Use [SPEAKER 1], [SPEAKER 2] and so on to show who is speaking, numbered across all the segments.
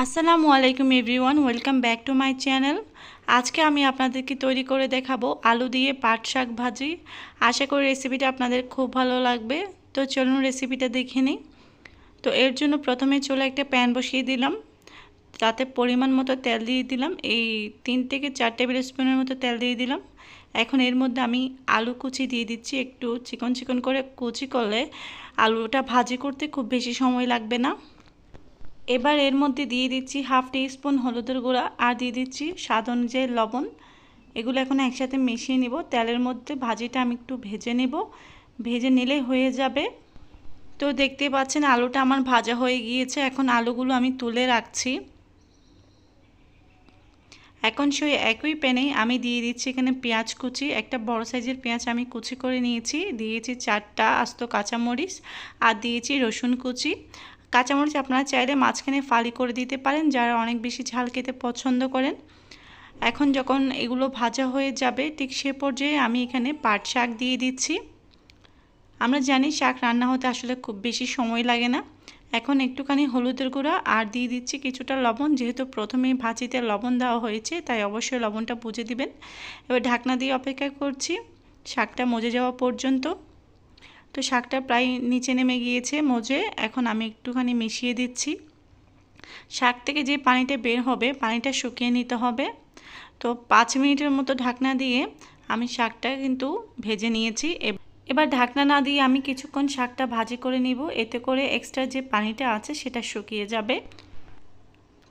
[SPEAKER 1] আসসালামু আলাইকুম everyone, welcome back to my channel. আজকে আমি আপনাদেরকে তৈরি করে দেখাবো আলু দিয়ে পাট শাক ভাজি। আশা করি রেসিপিটা আপনাদের খুব ভালো লাগবে। তো চলুন রেসিপিটা দেখে নিই। তো এর জন্য প্রথমে চুলায় একটা প্যান বসিয়ে দিলাম, তাতে পরিমাণ মতো তেল দিয়ে দিলাম। এই 3 থেকে 4 টেবিল স্পুনের মতো তেল দিয়ে দিলাম। এখন এর মধ্যে আমি আলু কুচি দিয়ে দিচ্ছি। একটু চিকন চিকন করে কুচি করলে আলুটা ভাজি করতে খুব বেশি সময় লাগবে না। এবার এর মধ্যে দিয়ে দিচ্ছি হাফ টি স্পুন হলুদের গুঁড়া আর দিয়ে দিচ্ছি স্বাদ অনুযায়ী লবণ। এগুলো এখন একসাথে মিশিয়ে নিব। তেলের মধ্যে ভাজিটা আমি একটু ভেজে নেব, ভেজে নিলেই হয়ে যাবে। তো দেখতে পাচ্ছেন আলুটা আমার ভাজা হয়ে গিয়েছে। এখন আলুগুলো আমি তুলে রাখছি। এখন সেই একই প্যানে আমি দিয়ে দিচ্ছি এখানে পেঁয়াজ কুচি। একটা বড় সাইজের পেঁয়াজ আমি কুচি করে নিয়েছি। দিয়েছি 4টা আস্ত কাঁচামরিচ আর দিয়েছি রসুন কুচি। কাঁচামরিচ আপনারা চাইলে মাঝখানে ফালি করে দিতে পারেন, যারা অনেক বেশি ঝাল খেতে পছন্দ করেন। এখন যখন এগুলো ভাজা হয়ে যাবে ঠিক সে পর্যায়ে আমি এখানে পাট শাক দিয়ে দিচ্ছি। আমরা জানি শাক রান্না হতে আসলে খুব বেশি সময় লাগে না। এখন একটুখানি হলুদের গুঁড়া আর দিয়ে দিচ্ছি কিছুটা লবণ। যেহেতু প্রথমেই ভাজিতে লবণ দেওয়া হয়েছে তাই অবশ্যই লবণটা বুঝে দিবেন। এবার ঢাকনা দিয়ে অপেক্ষা করছি শাকটা মজে যাওয়া পর্যন্ত। তো শাকটা প্রায় নিচে নেমে গিয়েছে মজে। এখন আমি একটুখানি মিশিয়ে দিচ্ছি। শাক থেকে যে পানিটা বের হবে পানিটা শুকিয়ে নিতে হবে। তো 5 মিনিটের মতো ঢাকনা দিয়ে আমি শাকটা কিন্তু ভেজে নিয়েছি। এবার ঢাকনা না দিয়ে আমি কিছুক্ষণ শাকটা ভাজি করে নিব, এতে করে এক্সট্রা যে পানিটা আছে সেটা শুকিয়ে যাবে।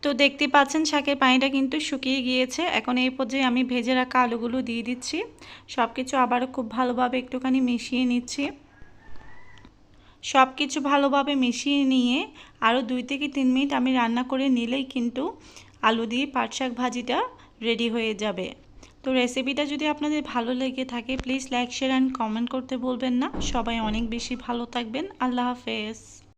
[SPEAKER 1] তো দেখতে পাচ্ছেন শাকের পানিটা কিন্তু শুকিয়ে গিয়েছে। এখন এই পর্যায়ে আমি ভেজে রাখা আলুগুলো দিয়ে দিচ্ছি। সব কিছু আবারও খুব ভালোভাবে একটুখানি মিশিয়ে নিচ্ছি। সব কিছু ভালোভাবে মিশিয়ে নিয়ে আরও 2 থেকে 3 মিনিট আমি রান্না করে নিলেই কিন্তু আলু দিয়ে পাট শাক ভাজিটা রেডি হয়ে যাবে। তো রেসিপিটা যদি আপনাদের ভালো লেগে থাকে please like share and comment করতে ভুলবেন না। সবাই অনেক বেশি ভালো থাকবেন। আল্লাহ হাফেজ।